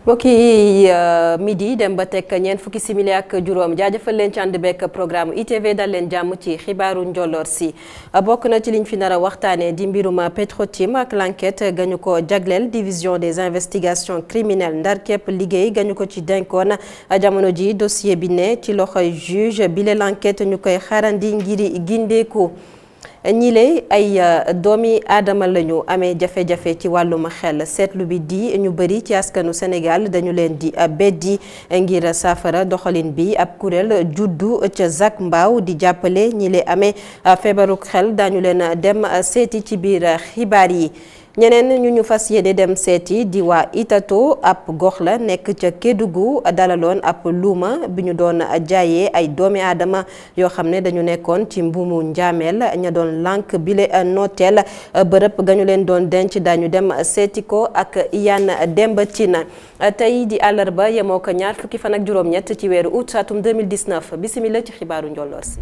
mbokk yi midi dem ba teg ñeent fukki simili ak juróom jaajëfal leen ci ànd bekk programme ITV dal leen jàmm ci xibaaru njolloor si bokk na ci liñ fi nar a waxtaanee di mbirum Petro-Tim ak l'enquête gañu ko jagleel division des investigations criminelles ndar képp liggéey gañu ko ci denkoon jamono ji dossier bi ne ci loxoy juge bile l'enquête ñu koy xaarandi ngiri gindeeku ñile ay doomi aadama lañu amee jafe-jafe ci wàllum xel seetlu bi di ñu bëri ci askanu Sénégal dañu leen di beddi ngir saafara doxalin bi ab kuréel juddu ca Zac Mbao di jàppale ñile amee feebaruk xel dañu leen dem seeti ci biir xibaar yi. ñeneen ñu fas yéene dem seeti di waa Itato ab gox la nekk ca Kédougou dalaloon ab luuma bi ñu doon jaayee ay doomi aadama yoo xam ne dañu nekkoon ci mbuumu njaameel ña doon lànk bile nooteel bërëb ga ñu leen doon denc dañu dem seeti ko ak Iyane Demba Tine tey di àllarba yemoo ko ñaar fukki fan ak juróom-ñett ci weeru août atum 2019 bisimila ci xibaaru njolloor si.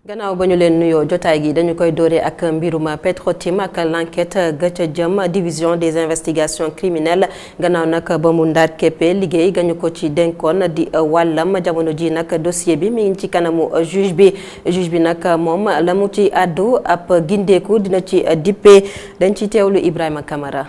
gannaaw ba ñu leen nuyoo jotaay gi dañu koy dooree ak mbirum Petro-Tim ak l'enquête ga ca jëm division des investigations criminelles gannaaw nag ba mu ndaat képpe liggéey gañu ko ci dénkoon di wàllam jamono ji nag dossier bi mi ngi ci kanamu juge bi nag moom la mu ci àddu ab gindeeku dina ci dippee dañ ci teewlu Ibrahima Camara.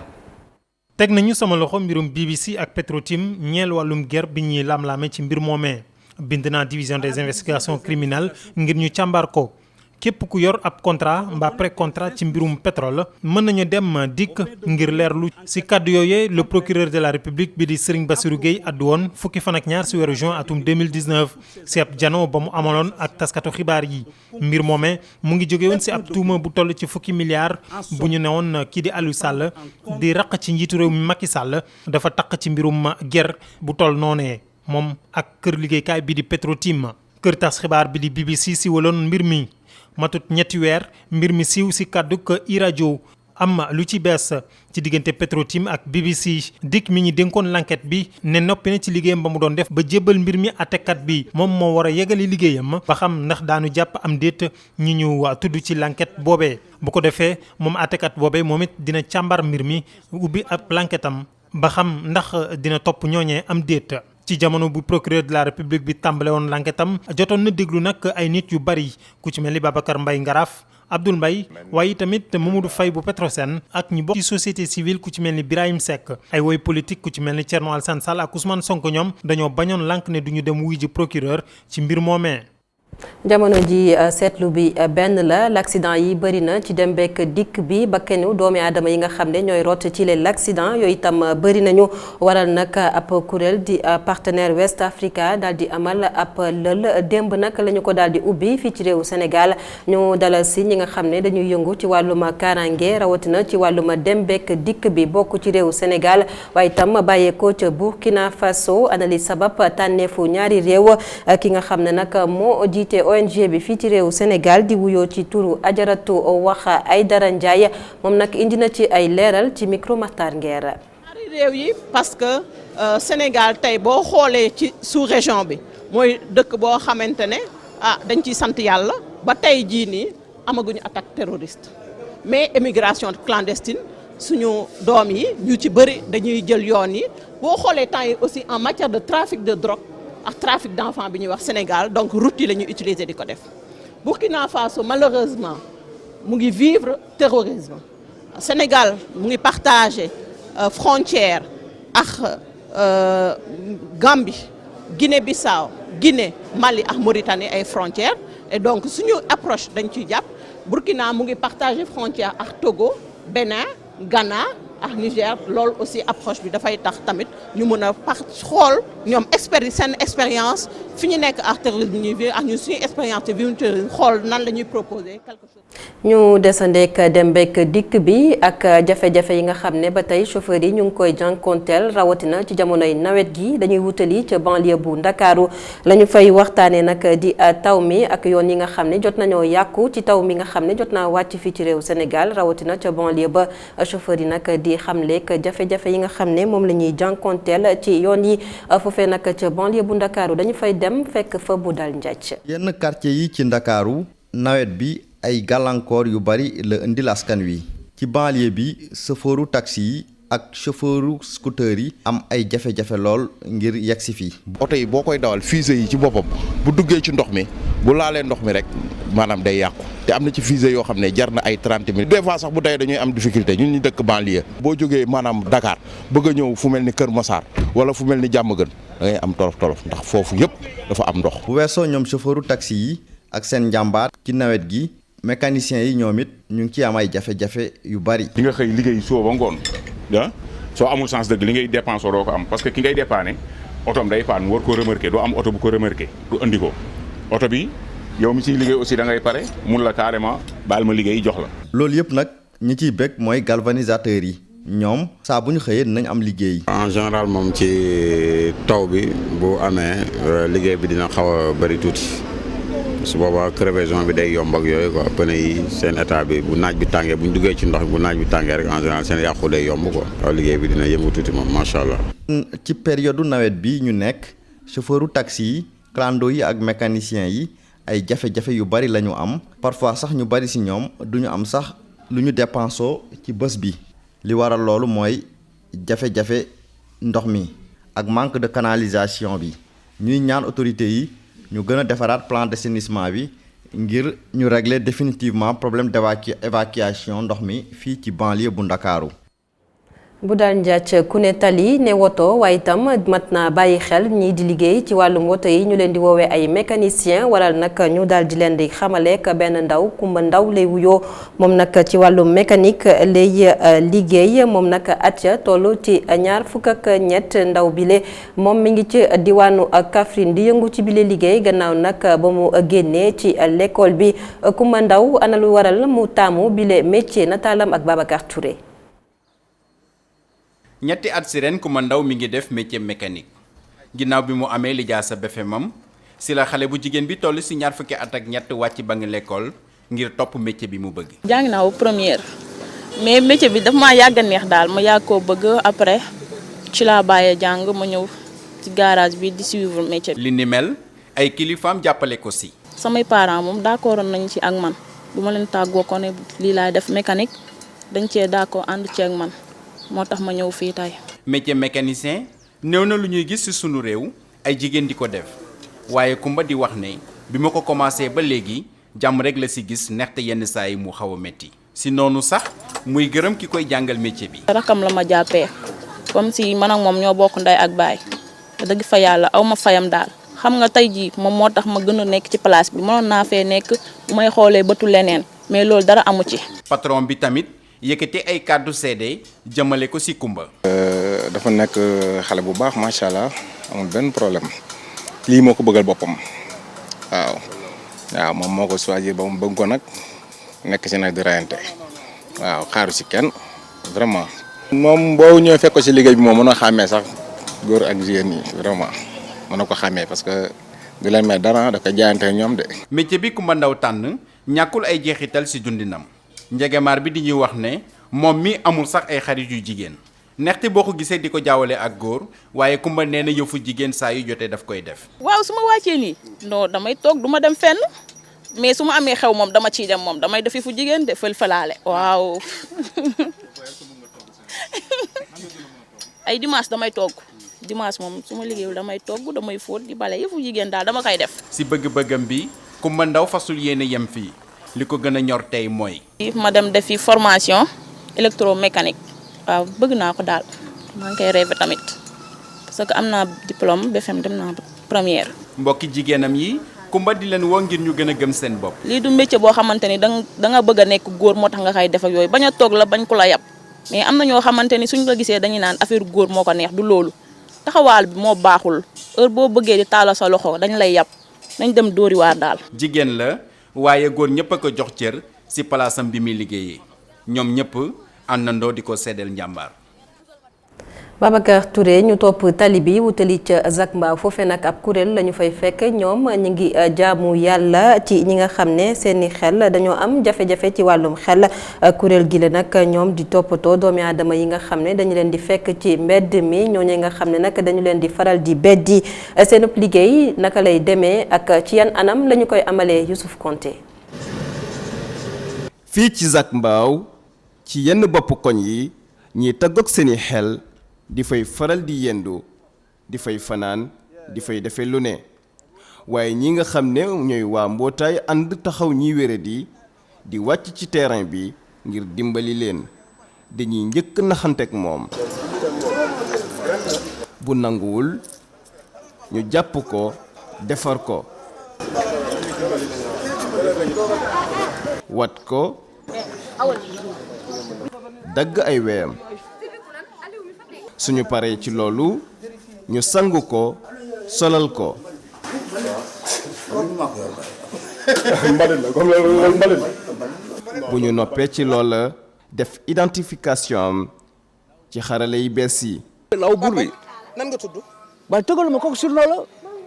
teg nañu sama loxo mbirum BBC ak Petro-Tim ñeel wàllum guerre bi ñuy lam-laame ci mbir moomee bind naa division des investigations criminelles ngir ñu càmbar ko képp ku yor ab contrat mbaa pré-contrat ci mbirum pétrole mën nañu dem dikk ngir leerlu ci kàddu yooyee le procureur de la république bi di Serigne Bassirou Gueye addu woon fukki fan ak ñaar ci weeru juin atum 2019 ci ab jano ba mu amaloon ak taskatu xibaar yi mbir moomee mu ngi jóge woon ci ab tuuma bu toll ci fukki milliards bu ñu newoon kii di Aliou Sall di raq ci njiitu réew mi Macky Sall dafa taq ci mbirum guerre bu toll noonee moom ak kër liggéeykaay bi di Petro-Tim kër tas xibaar bi di BBC si waloon mbir mi matut ñetti weer mbir mi siiw si kàddu ko iRadio am lu ci bees ci diggante Petro-Tim ak BBC dikk mi ñi dénkoon l'enquête bi ne noppi na ci liggéeyam ba mu doon def ba jébbal mbir mi àttekat bi moom moo war a yegali liggéeyam ba xam ndax daanu jàpp am déet ñi ñu tudd ci l'enquête boobee bu ko defee moom àttekat boobee moom it dina càmbar mbir mi ubbi ab l'enquête am ba xam ndax dina topp ñooñee am déet. ci jamono bu procureur de la république bi tàmbale woon l'enquête am jotoon na déglu nag ay nit yu bari ku ci mel ni Babacar Mbaye Ngaraaf Abdoul Mbaye waaye tamit Mamadou Faye bu Petrosen ak ñi bokk ci société civile ku ci mel ni Birahim Seck ay woy politique ku ci mel ni Thierno Alassane Sall ak Ousmane Sonko ñoom dañoo bañoon lànk ne duñu dem wuy ji procureur ci mbir moomee. jamono ji seetlu bi benn la l'accident yi bëri na ci dem bekk dikk bi bakkanu doomi aadama yi nga xam ne ñooy rot ci leen l'accident yooyu itam bëri nañu waral nag ab kuréel di partenaire West Africa daal di amal ab lël démb nag la ñu ko daal di ubbi fii ci réewu Sénégal ñu dalal si ñi nga xam ne dañuy yëngu ci wàllum kaaraange rawatina ci wàllum dem bekk dikk bi bokk ci réewu Sénégal waaye itam bàyyeekoo ca Burkina Faso analyse sabab tànneefu ñaari réew ki nga xam ne nag moo jiite ONG bi fii ci réewu Sénégal di wuyoo ci turu Ajaratu wax Aïdara Ndiaye moom nag indi na ci ay leeral ci micro Matar Nguer. ñaari réew yi parce que Sénégal tey boo xoolee ci sous-région bi mooy dëkk boo xamante ne dañ ciy sant yàlla ba tey jii nii amaguñu attaque terroriste mais émigration clandestine suñu doom yi ñu ci bëri dañuy jël yoon yi boo xoolee temps yi aussi en matière de trafic de drogue ak trafic d'enfants bi ñuy wax Sénégal donc route yi la ñuy utiliser di ko def Burkina Faso malheureusement mu ngi vivre terrorisme Sénégal mu ngi partager frontière ak Gambie Guinée-Bissau Guinée Mali ak Mauritanie ay frontières et donc suñu approche dañ ciy jàpp Burkina mu ngi partager frontière ak Togo Bénin Ghana ak Niger loolu aussi approche bi dafay tax tamit ñu mën a xool ñoom seen expérience fi ñu nekk ak terrorisme ñuy vivre ak ñu suñu expérience te viwu terrorisme xool nan la ñuy proposer quelque chose. ñu desandeek dem bekk dikk bi ak jafe-jafe yi nga xam ne ba tey chauffeur yi ñu ngi koy jànkonteel rawatina ci jamonoy nawet gi dañuy wutali ca banlieue bu Ndakaaru la ñu fay waxtaanee nag di taw mi ak yoon yi nga xam ne jot nañoo yàqu ci taw mi nga xam ne jot naa wàcc fii ci réew Sénégal rawatina ca banlieue ba chauffeur yi nag di di xamleek jafe-jafe yi nga xam ne moom la ñuy jànkonteel ci yoon yi foofee nag ca banlieue bu Ndakaaru dañu fay dem fekk fa bu dal njàcc. yenn quartier yi ci Ndakaaru nawet bi ay gàllankoor yu bari la indil askan wi ci banlieue bi chauffeuru taxi yi ak chauffeuru scooter yi am ay jafe-jafe lool ngir yegsi fii. oto yi boo koy dawal fusée yi ci boppam bu duggee ci ndox mi bu laalee ndox mi rek maanaam day yàqu te am na ci fusée yoo xam ne jar na ay 30 minutes des fois sax bu tey dañuy am difficulté ñun ñu dëkk banlieue boo jógee maanaam Dakar bëgg a ñëw fu mel ni Kër Massar wala fu mel ni Diamaguène da ngay am tolof ndax foofu yëpp dafa am ndox. bu weesoo ñoom chauffeuru taxi yi ak seen njàmbaar ci nawet gi mécaniciens yi ñoom it ñu ngi ci am ay jafe-jafe yu bari. di nga xëy liggéey suba ba ngoon soo amul chance dëgg li ngay dépensé doo ko am parce que ki ngay dépanné otoom day paan war ko remarqué doo am oto bu ko remarqué du andi ko oto bi yow mi ciy liggéey aussi da ngay pare mun la carrément baal ma liggéey jox la. loolu yëpp nag ñi ciy bëgg mooy galvanisateurs yi ñoom saa bu ñu xëyee dinañ am liggéey. en général moom ci taw bi bu amee liggéey bi dina xaw a bëri tuuti su boobaa crevaison bi day yomb ak yooyu quoi pneu yi seen état bi bu naaj bi tàngee bu ñu duggee ci ndox bu naaj bi tàngee rek en général seen yàqu day yomb quoi waaw liggéey bi dina yëngu tuuti moom macha allah. ci période nawet bi ñu nekk chauffeuru taxi yi clando yi ak mécaniciens yi ay jafe-jafe yu bari la ñu am parfois sax ñu bari ci ñoom duñu am sax lu ñu dépensoo ci bés bi li waral loolu mooy jafe-jafe ndox mi ak manque de canalisation bi ñuy ñaan autorités yi ñu gën a defaraat plan d'assainissement bi ngir ñu régler définitivement problème d'évacuation ndox mi fii ci banlieue bu Ndakaaru. bu daal njàcc ku ne tali ne woto waaye itam mat naa bàyyi xel ñii di liggéey ci wàllum woto yi ñu leen di woowee ay mécanicien waral nag ñu daal di leen di xamaleek benn ndaw Kumba Ndaw lay wuyoo moom nag ci wàllum mécanique lay liggéey moom nag at ya toll ci 23 ndaw bile moom mi ngi ci diwaanu Kaffrine di yëngu ci bile liggéey gannaaw nag ba mu génnee ci l'école bi Kumba Ndaw ana lu waral mu taamu bile métier nataalam ak Babacar Touré. ñetti at si ren Kumba Ndaw mi ngi def métier mécanique ginnaaw bi mu amee lijaasa BFEM si la xale bu jigéen bi toll si 20 at ak ñett wàcc ba ngi l'école ngir topp métier bi mu bëgg. jàng naa première mais métier bi dafa maa yàgg a neex daal ma yàgg koo bëgg après ci laa bàyyee jàng ma ñëw ci garage bi di suivre métier bi. li ni mel ay kilifaam jàppale ko si. samay parents moom d'accord nañ ci ak man du ma leen tàggoo ko ne lii laay def mécanique dañ cee d'accord ànd ci ak man. moo tax ma ñëw fii tey. métier mécanicien néew na lu ñuy gis ci sunu réew ay jigéen di ko def waaye Kumba di wax ne bi ma ko commencé ba léegi jàmm rek la ci gis neexte yenn saa yi mu xaw a métti. ci noonu sax muy gërëm ki koy jàngal métier bi. rakam la ma jàppee comme si man ak moom ñoo bokk ndey ak baay dëgg fa yàlla aw ma fayam daal xam nga tey jii moom moo tax ma gën a nekk ci place bi mënoon naa fee nekk bu may xoolee bëtu leneen mais loolu dara amu ci. patron bi tamit. yëkkati ay kàddu seede jëmale ko ci Kumba. dafa nekk xale bu baax macha allah amul benn problème lii moo ko bëggal boppam waaw moom moo ko choisir ba mu bëgg ko nag nekk ci nag di rayante waaw xaaru ci kenn vraiment. moom boo ñëwee fekk ko ci liggéey bi moom mën a xàmmee sax góor ak jigéen ñi vraiment mën na ko xàmmee parce que du leen may dara da koy jaayante ñoom de. métier bi Kumba Ndaw tànn ñàkkul ay jeexital ci dundinam. njegemaar bi di ñuy wax ne moom mi amul sax ay xarit yu jigéen ndaxte boo ko gisee di ko jaawale ak góor waaye Kumba nee na yëfu jigéen saa yu jotee daf koy def. waaw su ma wàccee nii non damay toog du ma dem fenn mais su ma amee xew moom dama ciy dem moom damay def yëfu jigéen de fël-fëlaale waaw. ay dimanche damay togg dimanche moom su ma liggéeyul damay togg damay fóot di bale yëfu jigéen daal dama koy def. si bëgg-bëggam bi Kumba Ndaw fasul yéene yem fii. li ko gën a ñor tey mooy. ma dem defi formation électromécanique waaw bëgg naa ko daal maa ngi koy rêvé tamit parce que am naa diplôme BFEM dem naa première. mbokki jigéenam yi Kumba di leen woo ngir ñu gën a gëm seen bopp. lii du métier boo xamante ni da nga bëgg a nekk góor moo tax nga koy def ak yooyu bañ a toog la bañ ko la yab mais am na ñoo xamante ni suñ ko gisee dañuy naan affaire góor moo ko neex du loolu taxawaal bi moo baaxul heure boo bëggee di taalal sa loxo dañ lay yab dañ dem dóori waar daal. jigéen la. waaye góor ñëpp a ko jox cër ci palaasam bi muy liggéeyee ñoom ñëpp àndandoo di ko seddeel njàmbaar. Babacar Touré ñu topp tali bi wutali ca Zac Mbao foofee nag ab kuréel la ñu fay fekk ñoom ñi ngi jaamu yàlla ci ñi nga xam ne seeni xel dañoo am jafe-jafe ci wàllum xel kuréel gi la nag ñoom di toppatoo doomi aadama yi nga xam ne dañu leen di fekk ci mbedd mi ñooñu nga xam ne nag dañu leen di faral di beddi seen liggéey naka lay demee ak ci yan anam la ñu koy amalee Youssouf Konté. fii ci Zac Mbao ci yenn bopp koñ yi ñiy taggoog seeni xel di fay faral di yendu di fay fanaan di fay defee lu ne waaye ñi nga xam ne ñooy waa mbootaay ànd taxaw ñiy wéradi di wàcc ci terrain bi ngir dimbali leen dañuy njëkk naxanteeg moom bu nanguwul ñu jàpp ko defar ko wat ko dagg ay weyam suñu paree ci loolu ñu sangu ko solal ko bu ñu noppee ci loola def identification am ci xarale yi bees yi. law buur bi nan nga tudd. waaye tëggal ma kooku surnom la.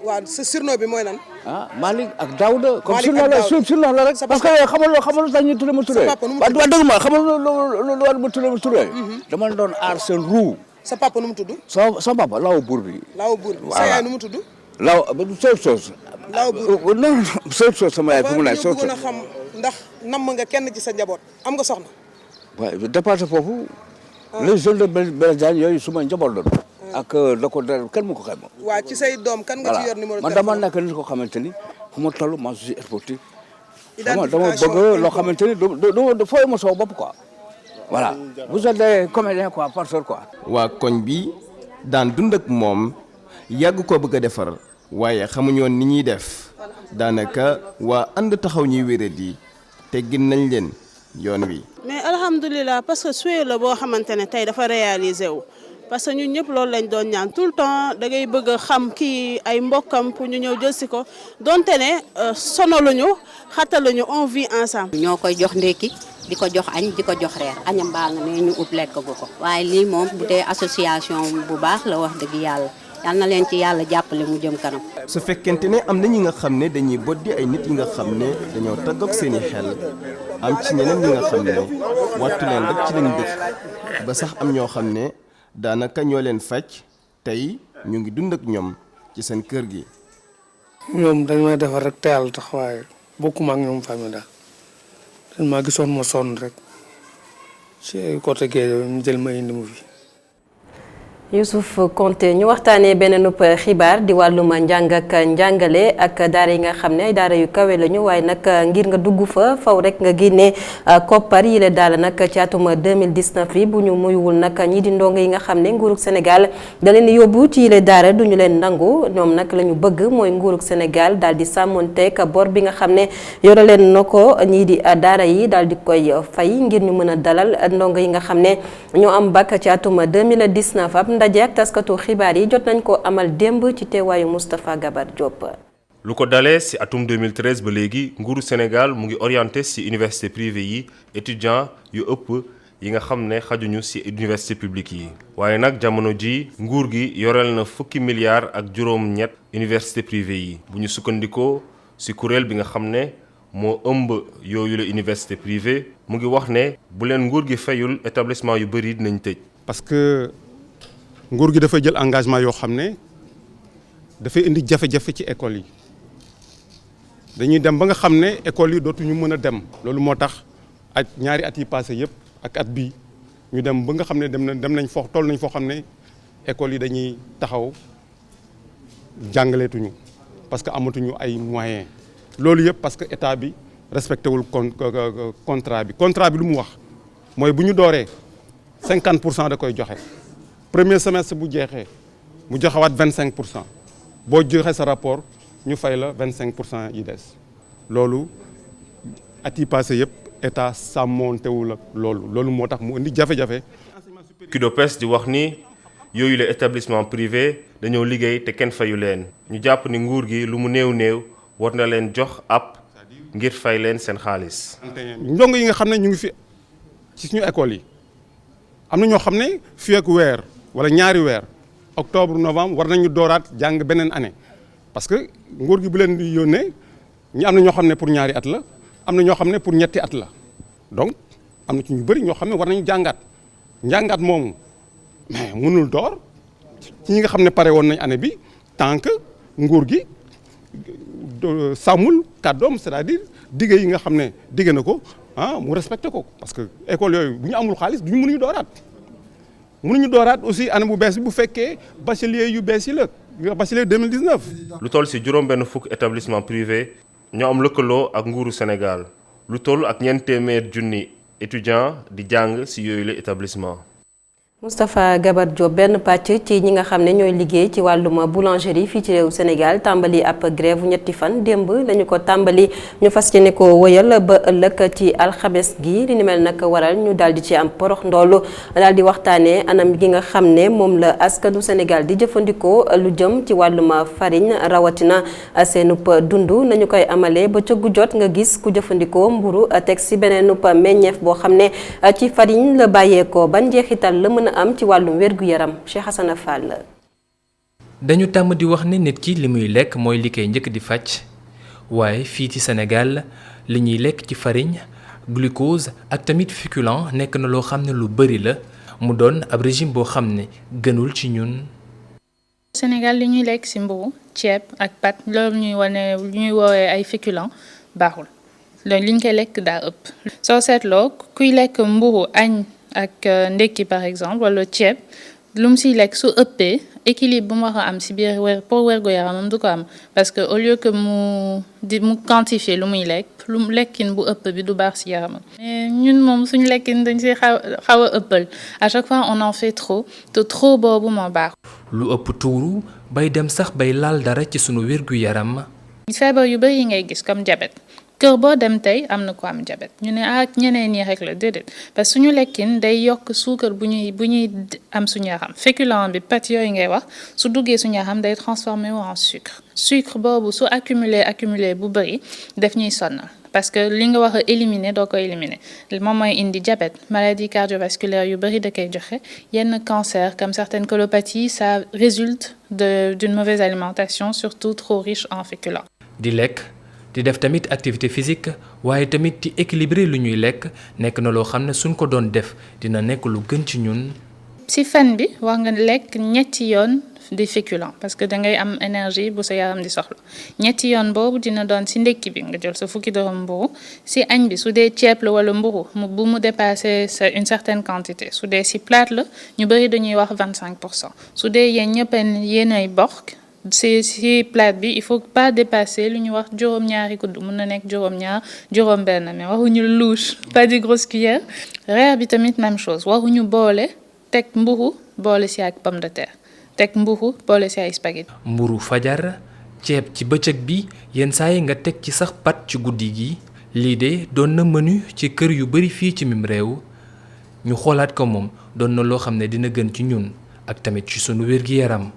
waaw sa surnom bi mooy lan. ah Malick ak Daouda. comme surnom la rek. parce que xamal tax ñu tuddee ma Touré. sa papa nu mu tudd waaw dëgg ma xamal lu war ma tuddee ma Touré. dama doon aar seen ruu. sa papa nu mu tudd. sa papa law buur bi. law buur bi sa yaay nu mu tudd. law seet soos. law buur non seet soos sama yaay fu mu ne seet soos. bëggoon a xam ndax namm nga kenn ci sa njaboot am nga soxna. waaw dépassé foofu. les jeunes de Blaise Diagne yooyu su ma njaboot doon. ak da ko dara kenn mu ko xayma. waa ci say doom kan nga ci yor numéro man dama nekk nit ko xamante ni fu ma toll ma suis sportif. dama bëgg loo xamante ni du fooy ma soo bopp quoi. voilà vous êtes des comédiens quoi farceurs quoi. waa koñ bi daan dund ak moom yàgg ko bëgg a defar waaye xamuñu woon ni ñuy def daanaka waa ànd taxaw ñuy wéradi teggin nañ leen yoon wi. mais alhamdulilah parce que suy la boo xamante ne tey dafa réalisé wu parce que ñun ñëpp loolu lañ doon ñaan tout le temps da ngay bëgg a xam kii ay mbokkam pour ñu ñëw jël si ko donte ne sonaluñu xataluñu on vit ensemble. ñoo koy jox ndékki di ko jox añ di ko jox reer añam baa nga ne ñu ut lekk gu ko waaye lii moom bu dee association bu baax la wax dëgg yàlla yal na leen ci yàlla jàppale mu jëm kanam. su fekkente ne am na ñi nga xam ne dañuy boddi ay nit yi nga xam ne dañoo taggoog seeni xel am ci ñeneen ñi nga xam ne wattu leen rek ci lañ dëkk ba sax am ñoo xam ne daanaka ñoo leen faj tey ñu ngi dund ak ñoom ci seen kër gi. ñoom dañ may defar rek te yàlla tax waaye bokkuma ak ñoom famille daal dañ maa gisoon ma sonn rek ci côté Guèye ñu jël ma indi mu fi. Youssouf Konté ñu waxtaanee beneen xibaar di wàllum njàng ak njàngale ak daara yi nga xam ne ay daara yu kawe lañu waaye nag ngir nga dugg fa faw rek nga génne koppar yi la daal nag ci atum 2019 bi bu ñu muyuwul nag ñii di ndongo yi nga xam ne nguurug Sénégal da leen di yóbbu ci yile daara duñu leen nangu ñoom nag la ñu bëgg mooy nguurug Sénégal daal di sàmmonteeg bor bi nga xam ne yore leen na ko ñii di daara yi daal di koy fay ngir ñu mën a dalal ndongo yi nga xam ne ñoo am bac ci atum 2019 ndaje ak taskatu xibaar yi jot nañ ko amal démb ci teewaayu Moustapha Gabar Diop. lu ko dalee ci atum 2013 ba léegi nguuru Sénégal mu ngi orienté ci université privée yi étudiants yu ëpp yi nga xam ne xajuñu ci université publique yi. waaye nag jamono ji nguur gi yoreel na fukki milliards ak juróom-ñett université privée yi bu ñu sukkandikoo ci kuréel bi nga xam ne moo ëmb yooyu la université privée mu ngi wax ne bu leen nguur gi fayul établissement yu bëri dinañ tëj. parce que nguur gi dafay jël engagement yoo xam ne dafay indi jafe-jafe ci école yi dañuy dem ba nga xam ne école yi dootuñu mën a dem loolu moo tax ak ñaari at yi passé yëpp ak at bii ñu dem ba nga xam ne dem nañ foo toll nañ foo xam ne école yi dañuy taxaw jàngaleetuñu parce que amatuñu ay moyens loolu yëpp parce que état bi respecté wul contrat bi lu mu wax mooy bu ñu dooree 50% da koy joxe. premier semestre bu jeexee mu joxewaat 25% boo joxe sa rapport ñu fay la 25% yi des loolu at yi passé yëpp état sàmmoontewul ak loolu moo tax mu indi jafe-jafe. KUDOPES di wax ni yooyu la établissement privé dañoo liggéey te kenn fayu leen ñu jàpp ni nguur gi lu mu néew war na leen jox ab ngir fay leen seen xaalis. ndongo yi nga xam ne ñu ngi fi ci suñu école yi am na ñoo xam ne fii ak weer wala ñaari weer octobre novembre war nañu dooraat jàng beneen année parce que nguur gi bu leen di yónnee ñi am na ñoo xam ne pour ñaari at la am na ñoo xam ne pour ñetti at la donc am na ci ñu bëri ñoo xam ne war nañu njàngaat moomu mais mënul door ci ñi nga xam ne pare woon nañ année bi tant que nguur gi sàmmul kàddoom c'est-à-dire digge yi nga xam ne digge na ko mu respecté ko parce que école yooyu bu ñu amul xaalis du ñu mënuñu dooraat aussi année bu bees bi bu fekkee bachelier yu bees yi la bachelier 2019. lu toll ci juróom-benn fukk établissement privé ñoo am lëkkaloo ak nguuru Sénégal lu toll ak 200,000 étudiants di jàng ci yooyu la établissement. Moustapha Gabar Diop benn pàcc ci ñi nga xam ne ñooy liggéey ci wàllum boulangerie fii ci réew Sénégal tàmbali ab grève ñetti fan démb lañu ko tàmbali ñu fas yéene ko wëyal ba ëllëg ci alxames gi li ni mel nag waral ñu daal di ci am porox ndoolu daal di waxtaanee anam gi nga xam ne moom la askanu Sénégal di jëfandikoo lu jëm ci wàllum farine rawatina seenub dund nañu koy amalee ba cëggu jot nga gis ku jëfandikoo mburu teg si beneenub meññeef boo xam ne ci farine la bàyyeekoo ban njeexital la mën a am ci wàllum wér-gu-yaram Cheikh Hassana Fall. dañu tàmm di wax ne nit ki li muy lekk mooy li koy njëkk di faj waaye fii ci Sénégal li ñuy lekk ci farine glucose ak tamit féculent nekk na loo xam ne lu bari la mu doon ab régime boo xam ne gënul ci ñun. Sénégal li ñuy lekk ci mburu ceeb ak pat loolu ñuy woowee ay féculent baaxul loolu li ñu koy lekk daa ëpp. soo seetloo kuy lekk mburu añ ak ndekki par exemple wala ceeb lu mu siy lekk su ëppee équilibre bu mu war a am si biir pour wér-gu-yaramam du ko am parce que au lieu que mu quantifier lu muy lekk lekkin bu ëpp bi du baax si yaramam. mais ñun moom suñu lekkin dañ si xaw a ëppal à chaque fois on en fait trop te trop boobu moo baax. lu ëpp tuuru bay dem sax bay laal dara ci sunu wér-gu-yaram. feebar yu bëri yi ngay gis comme diabète. kër boo dem tey am na ko am diabète ñu ne ak ñeneen ñi rek la déedéet parce que suñu lekkin day yokk suukar bu ñuy am suñu yaram féculent bi pâte yooyu ngay wax su duggee suñu yaram day transformé wu en sucre boobu su accumulé bu bëri def ñuy sonnal parce que li nga wax a éliminer doo ko éliminer moom mooy indi diabète maladie cardiovasculaire yu bëri da koy joxe yenn cancer comme certaines colopathies ça résulte d'une mauvaise alimentation surtout trop riche en féculents. di lekk. di def tamit activité physique waaye tamit di équilibrer lu ñuy lekk nekk na loo xam ne suñ ko doon def dina nekk lu gën ci ñun. ci fan bi war nga lekk ñetti yoon di féculent parce que da ngay am énergie bu sa yaram di soxla ñetti yoon boobu dina doon ci ndekki bi nga jël sa fukki dërëm mburu ci añ bi su dee ceeb la wala mburu bu mu dépasser une certaine quantité su dee ci plate la ñu bëri dañuy wax 25% su dee yéen ñëpp yéenay bokk. si plate bi il faut pas dépasser lu ñu wax juróom-ñaari kudd mën na nekk juróom-ñaar juróom-benn mais waxuñu louche pas de grosse cuillère. reer bi tamit même chose waxuñu boole teg mburu boole si ak pomme de terre teg mburu boole si ay spaghetti. mburu fajar ceeb ci bëccëg bi yenn saa yi nga teg ci sax pat ci guddi gi lii de doon na menu ci kër yu bari fii ci mim réew ñu xoolaat ko moom doon na loo xam ne dina gën ci ñun ak tamit ci sunu wér-gi-yaram.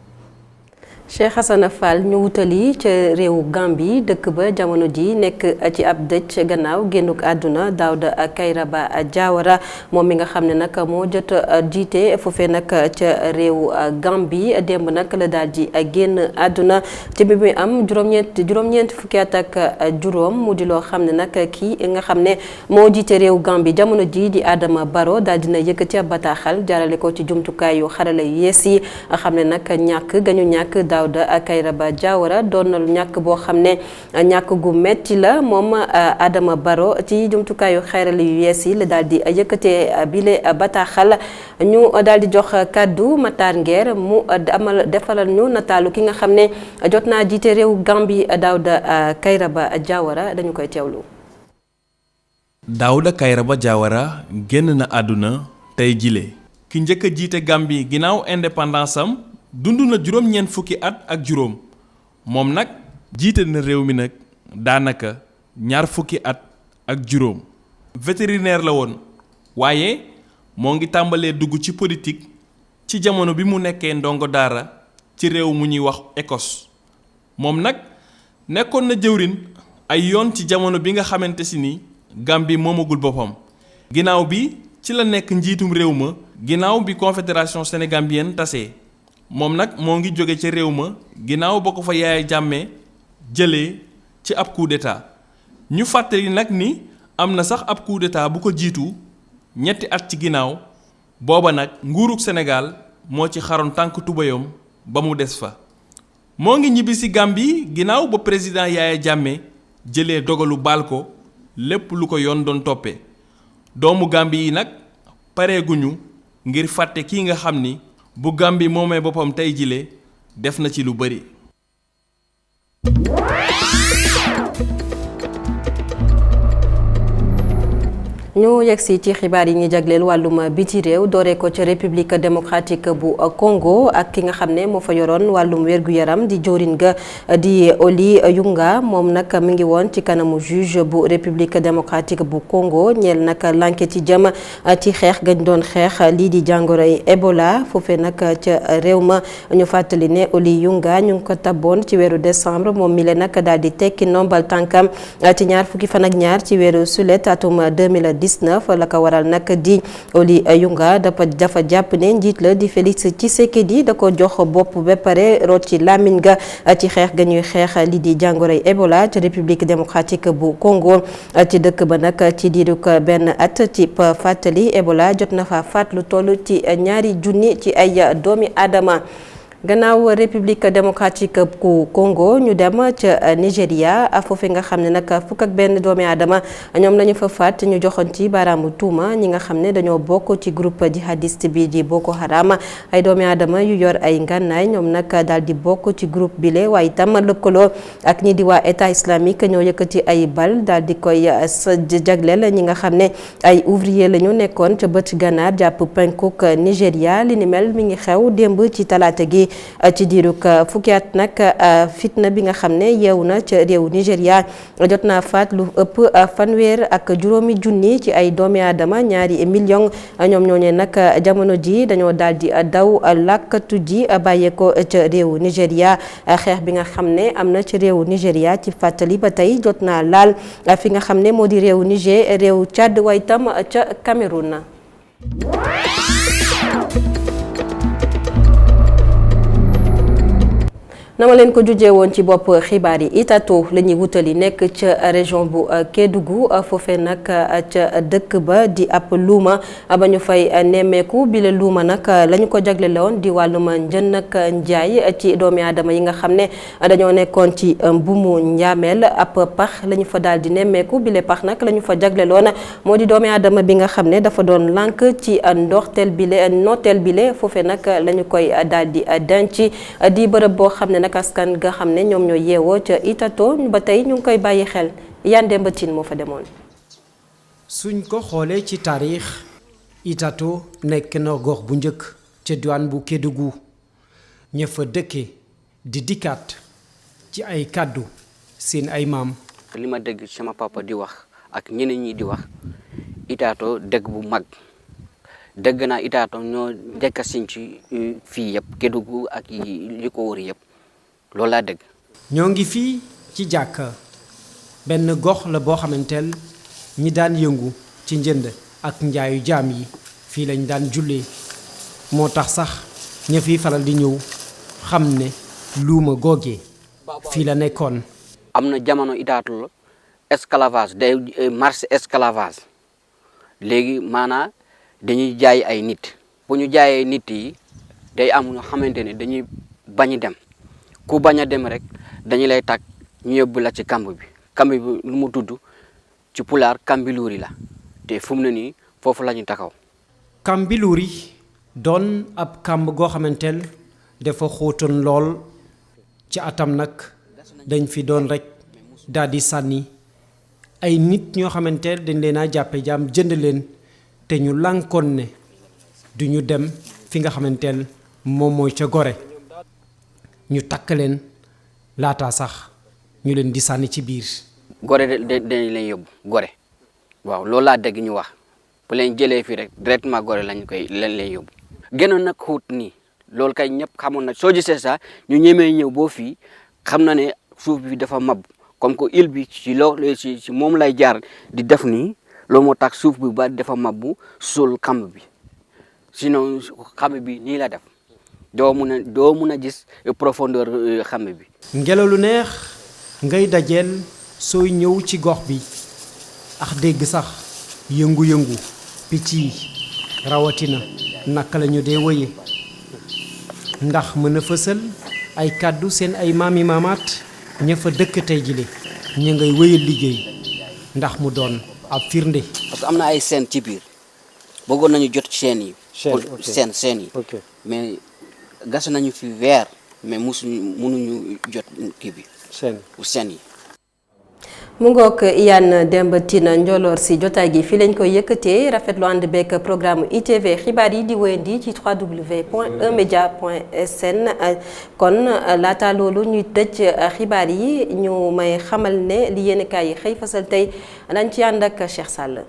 Cheikh Hassana Fall ñu wutali ca réewu Gambie dëkk ba jamono ji nekk ci ab dëj gannaaw génnuk àdduna Daouda Kairaba Jawara moom mi nga xam ne nag moo jot jiite foofee nag ca réewu Gambie démb nag la daal di génn àdduna ci bi muy am juróom-ñeent fukki at ak juróom mu di loo xam ne nag kii nga xam ne moo jiite réewu Gambie jamono ji di Adama Barrow daal dina yëkkati ab bataaxal jaarale ko ci jumtukaayu xarala yu yees yi xam ne nag ñàkk gañu ñàkk Daouda Kairaba Jawara doon na lu ñàkk boo xam ne ñàkk gu metti la moom Adama Barrow ci jumtukaayu xarala yu yees yi la daal di yëkkatee bile bataaxal ñu daal di jox kàddu Matar Nguer mu defalal ñu nataalu ki nga xam ne jot naa jiite réew Gambie Daouda Kairaba Jawara dañu koy teewlu. Daouda Kairaba Jawara génn na àdduna tey jile ki njëkk a jiite Gambie ginnaaw indépendance am dund na juróom-ñeent fukki at ak juróom moom nag jiite na réew mi nag daanaka ñaar fukki at ak juróom vétérinaire la woon waaye moo ngi tàmbalee dugg ci politique ci jamono bi mu nekkee ndongo daara ci réew mu ñuy wax Écosse moom nag nekkoon na jëwrin ay yoon ci jamono bi nga xamante si ni Gambie moomagul boppam ginnaaw bi ci la nekk njiitum réew ma ginnaaw bi confédération sénégambienne tasee moom nag moo ngi jóge ca réew ma ginnaaw ba ko fa Yaya Jammeh jëlee ci ab coup d'état ñu fàttali nag ni am na sax ab coup d'état bu ko jiitu ñetti at ci ginnaaw booba nag nguurug Sénégal moo ci xaroon tànk tubayam ba mu des fa moo ngi ñibbi si Gambie ginnaaw ba président Yaya Jammeh jëlee dogalu baal ko lépp lu ko yoon doon toppee doomu Gambie yi nag pareeguñu ngir fàtte kii nga xam ni bu Gambie moomee boppam tey jile def na ci lu bari. ñu yegsi ci xibaar yi ñu jagleel wàllum biti réew dooree ko ca république démocratique bu Congo ak ki nga xam ne moo fa yoroon wàllum wér-gu-yaram di jawriñ ga di Oly Yunga moom nag mi ngi woon ci kanamu juge bu république démocratique bu Congo ñeel nag l'enquête ci jëm ci xeex gañ doon xeex lii di jàngoroy Ebola foofee nag ca réew ma ñu fàttali ne Oly Yunga ñu ngi ko tabboon ci weeru décembre moom mi le nag daal di tekki ndombal tànkam ci ñaar fukki fan ak ñaar ci weeru sulet atum 2019 la ko waral nag di Oly Yunga dafa jàpp ne njiit la di Félix Tshisekedi da ko jox bopp ba pare root ci làmmiñ ga ci xeex ga ñuy xeex li di jàngoroy Ebola ci république démocratique bu Congo ci dëkk ba nag ci diirug benn at ci fàttali Ebola jot na fa faat lu toll ci 2,000 ci ay doomi aadama. gannaaw république démocratique bu Congo ñu dem ca Nigéria foofu nga xam ne nag fukk ak benn doomi aadama ñoom lañu fa faat ñu joxoon ci baaraamu tuuma ñi nga xam ne dañoo bokk ci groupe jihadiste bi di Boko Haram ay doomi aadama yu yor ay ngànnaay ñoom nag daal di bokk ci groupe bile waaye itam lëkkaloo ak ñi di waa état islamique ñoo yëkkati ay bal daal di koy jagleel ñi nga xam ne ay ouvrier la ñu nekkoon ca bët gànnaar jàpp penkuk Nigéria li ni mel mi ngi xew démb ci talaata gi ci diirug fukki at nag fitna bi nga xam ne yeewu na ca réew Nigéria jot naa faat lu ëpp 1,7 junni ci ay doomi aadama 2 millions ñoom ñooñee nag jamono ji dañoo daal di daw làkkatu ji bàyyeeko ca réew Nigéria xeex bi nga xam ne am na ci réew Nigéria ci fàttali ba tey jot naa laal fi nga xam ne moo di réew Niger réew Tchad waaye itam ca Cameroun na nama leen ko jujee woon ci bopp xibaar yi Itato la ñuy wutali nekk ca région bu Kédougou foofee nag ca dëkk ba di ab luuma ba ñu fay nemmeeku bi la luuma nag la ñu ko jaglele woon di wàllum njënd ak njaay ci doomi aadama yi nga xam ne dañoo nekkoon ci mbuumu njaameel ab pax la ñu fa daal di nemmeeku bi le pax nag la ñu fa jagleloon moo di doomi aadama bi nga xam ne dafa doon lànk ci ndorteel bile nooteel bile foofee nag la ñu koy daal di denc di bërëb boo xam ne askan nga xam ne ñoom ñoo yeewoo ca Itato ba tey ñu ngi koy bàyyi xel Yande Mbatin moo fa demoon. suñ ko xoolee ci taarix Itato nekk na gox bu njëkk ca diwaan bu Kédougou ña fa dëkke di dikkaat ci ay kàddu seen ay maam. li ma dégg sama papa di wax ak ñeneen ñi di wax Itato dëkk bu mag dégg naa Itato ñoo njëkk a siñ ci fii yëpp Kédougou ak li ko wër yëpp. loolu laa dégg. ñoo ngi fii ci jàkka benn gox la boo xamanteel ñi daan yëngu ci njënd ak njaayu jaam yi fii lañ daan jullee moo tax sax ña fi faral di ñëw xam ne luuma googee fii la nekkoon. am na jamono Itato la esclavage day marché esclavage léegi maanaa dañuy jaay ay nit bu ñu jaayee nit yi day am ñoo xamante ne dañuy bañ dem. ku bañ a dem rek dañu lay tag ñu yóbbu la ci kamb bi lu mu tudd ci pulaar Kambiluri la te fu mu ne nii foofu la ñu taxaw. Kambiluri doon ab kamb goo xamanteel dafa xóotoon lool ci atam nag dañ fi doon rek daal di sànni ay nit ñoo xamanteel dañ leen a jàppe jaam jënd leen te ñu lànkoon ne du ñu dem fi nga xamanteel moom mooy ca Gorée. ñu takk leen laata sax ñu leen di sànni ci biir. Gorée dañ leen yóbbu Gorée waaw loolu laa dégg ñu wax bu leen jëlee fii rek directement Gorée lañ leen yóbbu. gënoon nag xuut nii loolu kay ñëpp xamoon na soo gisee sax ñu ñemee ñëw boo fii xam na ne suuf bi dafa mab comme que île bi ci moom lay jaar di def nii loolu moo tax suuf bi ba dafa mabbu suul kamb bi sinon xame bi nii la def doo mun a gis profondeur xame bi. ngelaw lu neex ngay dajeel sooy ñëw ci gox bi ak dégg sax yëngu-yëngu picc yi rawatina naka lañu dee wëye ndax mën a fësal ay kàddu seen ay maami maamaat ña fa dëkk tey jile ñu ngay wëyal liggéey ndax mu doon ab firnde. parce que am na ay seen ci biir bëggoon nañu jot seen yi. seen yi. mais gas nañu fi weer mais mënuñu jot kii bi. seen yi. mu ngoog Iyane Demba Tine Njolor si jotaay gi fii lañ koy yëkkatee rafetlu ànd beeg programme ITV xibaar yi di wéyandi ci www.emedia.sn kon laata loolu ñuy tëj xibaar yi ñu may xamal ne li yéenekaay yi xëy fasal tey dañ ci ànd ak Cheikh Sall.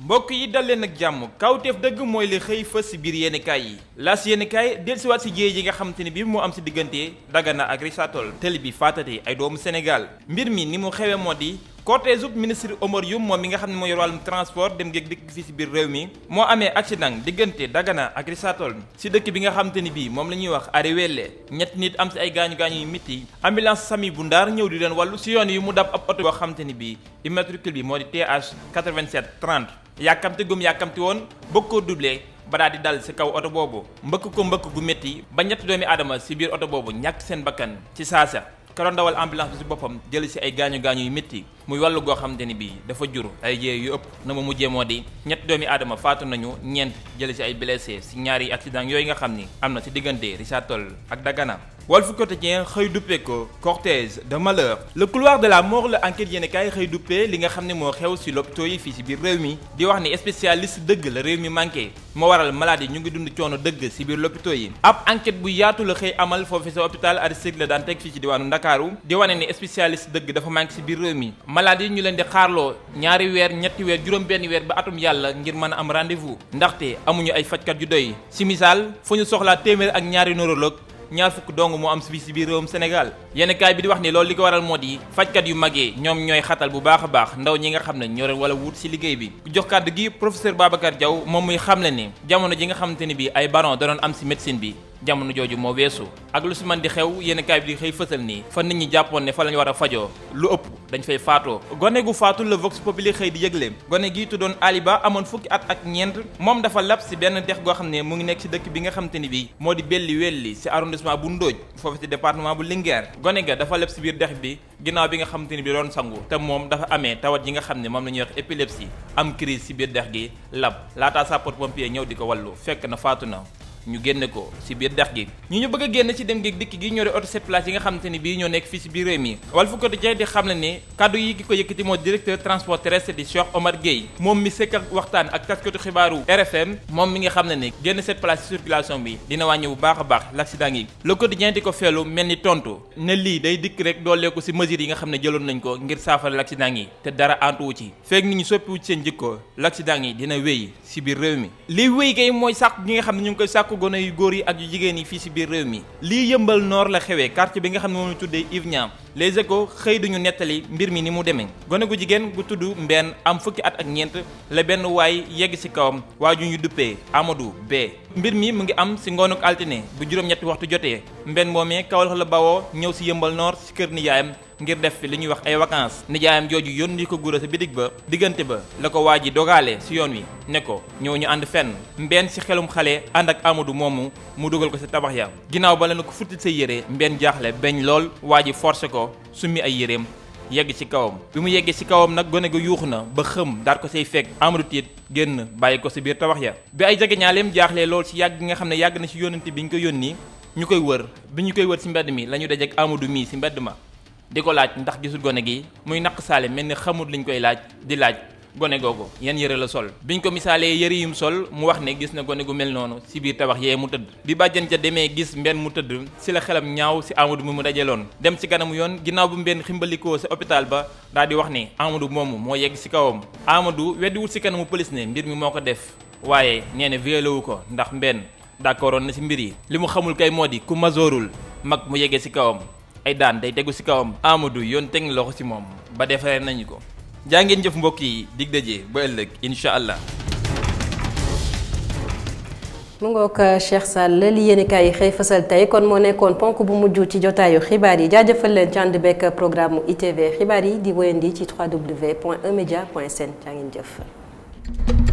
mbokk yi dal leen ak jàmm kawteef dëgg mooy li xëy fës si biir yéenekaay yi laas yéenekaay dellusiwaat si jéey yi nga xamante ni bi moo am si diggante Dagana ak Richard Toll télé bi faatate ay doomu Sénégal mbir mi ni mu xewee moo di cortège ministre Oumar Youm moom mi nga xam ne moo yor wàllum transport dem géeg dikk fii si biir réew mi moo amee accident diggante Dagana ak Richard Toll si dëkk bi nga xamante ni bii moom la ñuy wax Ariwelle ñetti nit am si ay gaañu-gaañu yu métti ambulance sami bu Ndaar ñëw di leen wàllu si yoon yi mu dab ab oto boo xamante ni bii immatricule bi moo di TH 8730 yàkkamti gum yàkkamti woon bëgg koo doublé ba daal di dal ci kaw oto boobu mbëkk ko mbëkk gu métti ba ñetti doomi aadama ci biir oto boobu ñàkk seen bakkan ci saasa ka doon dawal ambulance bi ci boppam jël ci ay gaañu-gaañu yu métti muy wàllu goo xamante ni bii dafa jur ay jee yu ëpp na ma mujjee moo di ñetti doomi aadama faatu nañu ñeent jël ci ay blessé ci ñaari accident yooyu nga xam ni am na ci diggante Richard Toll ak Dagana Walf Quotidien xëy duppee ko cortège de malheur le couloir de la mort la enquête yéen kaay xëy duppee li nga xam ne moo xew ci l'hôpital yi fii ci biir réew mi di wax ni spécialiste dëgg la réew mi manqué moo waral malade yi ñu ngi dund coono dëgg ci biir l'hôpital yi ab enquête bu yaatu la xëy amal foofu sa hôpital Aristide Le Dantec fii ci diwaanu Ndakaaru di wane ni spécialiste dëgg dafa manqué ci biir réew mi malade yi ñu leen di xaarloo ñaari weer ñetti weer juróom benn weer ba atum yàlla ngir mën a am rendez-vous ndaxte amuñu ay fajkat yu doy ci misaal fu ñu soxlaa téeméer ak ñaari neurologue ñaar fukk dong moo am si biir réewum Sénégal yenn kaay bi di wax ni loolu li ko waral moo di fajkat yu magee ñoom ñooy xatal bu baax a baax ndaw ñi nga xam ne ñoo leen wala wut si liggéey bi ku jox kàddu gi professeur Babacar Diaw moom muy xamle ni jamono ji nga xamante ni bi ay baron da doon am si médecine bi jamono jooju moo weesu ak lu si man di xew yenn kaay bi di xëy fësal nii fa nit ñi jàppoon ne fa lañu war a fajoo lu ëpp dañ fay faatoo gone gu faatu la Vox Populi xëy di yëgle gone gi tuddoon Aliba amoon fukki at ak ñeent moom dafa lab si benn dex goo xam ne mu ngi nekk si dëkk bi nga xamante ni bi moo di Belli Welli si arrondissement bu Ndóoj foofu ci département bu Linguère gone ga dafa lab si biir dex bi ginnaaw bi nga xamante ni bi doon sangu te moom dafa amee tawat yi nga xam ne moom la ñuy wax épilepsie am crise si biir dex gi lab laataa sapeur pompier ñëw di ko wallu fekk na faatu na ñu génne ko ci biir dex gi ñu bëgg a génn ci dem géeg dikk gi ñoo di auto 7 places yi nga xamante ni bii ñoo nekk fii ci biir réew mi Walf Quotidien di xam ne ni kaddu yi ki ko yëkkati moo directeur transport terrestre di Cheikh Omar Gueye moom mi sekk ak waxtaan ak taskatu xibaaru RFM moom mi nga xam ne ni génn 7 places ci circulation bi dina wàññi bu baax a baax l'accident yi Le Quotidien di ko feelu mel ni tontu ne lii day dikk rek dooleeku ci mesures yi nga xam ne jëloon nañ ko ngir saafara l'accident yi te dara antuwu ci feek nit ñi soppiwu ci seen jikko l'accident yi dina wéy ci biir réew mi lii wéy kay mooy sàkku gi nga xam ne ñu ngi koy sàkku gone yu góor yi ak yu jigéen yi fii ci biir réew mi lii Yëmbal Nord la xewee quartier bi nga xam ne moom la tuddee Yves Niam Les Échos xëy duñu nettali mbir mi ni mu demee gone gu jigéen gu tudd Mbenn am fukki at ak ñeent la benn waay yegg ci kawam waa ju ñu duppee Amadou B mbir mi mu ngi am ci ngoonuk altine bu juróom-ñetti waxtu jotee Mbenn moomee Kaolack la bawoo ñëw ci Yëmbal Nord ci kër nijaayam ngir def fi li ñuy wax ay vacances nijaayam jooju yónni ko gura sa bitig ba diggante ba la ko waa ji dogaale ci yoon wi ne ko ñëw ñu ànd fenn Mbenn ci xelum xale ànd ak Amadou moomu mu dugal ko ci tabax ya ginnaaw ba la na ko futtit sa yére Mbenn jaaxle beñ lool waa ji forcé ko summi ay yéreem yegg ci kawam bi mu yeggee ci kawam nag gone ga yuuxu na ba xëm daal ko say fekk Amadou tiit génn bàyyi ko ci biir tabax ya bi ay jegeñaaleem jaaxlee lool ci yàgg gi nga xam ne yàgg na ci yónnante bi ñu ko yónni ñu koy wër bi ñu koy wër ci mbedd mi la ñu dajeek Amadou mii ci mbedd ma di ko laaj ndax gisul gone gi muy naq saale mel ni xamut liñ koy laaj di laaj gone googu yan yëre la sol biñ ko misaalee yëre yum sol mu wax ne gis na gone gu mel noonu si biir tabax yee mu tëdd bi bàjjan ca demee gis mbenn mu tëdd si la xelam ñaaw si Amadou mi mu dajaloon dem ci kanamu yoon ginnaaw bu mbenn ximbalikoo sa hôpital ba daal di wax ne Amadou moomu moo yegg si kawam Amadou weddiwul si kanamu police ne mbir mi moo ko def waaye nee na violé wu ko ndax mbenn d'accordoon na si mbir yi li mu xamul kay moo di ku mazoorul mag mu yeggee si kawam ay daan day tegu si kawam Amadou yoon teg na loxo si moom ba defaree nañu ko jaa ngeen jëf mbokk yi dig daje ba ëllëg incha allah. mu ngoog Cheikh Sall li yéenekaay yi xëy fësal tey kon moo nekkoon ponk bu mujj ci jotaayu xibaar yi jaajëfal leen ci ànd bekk programme ITV xibaar yi di wéyandi ci www.emedia.sn jaa ngeen jëf.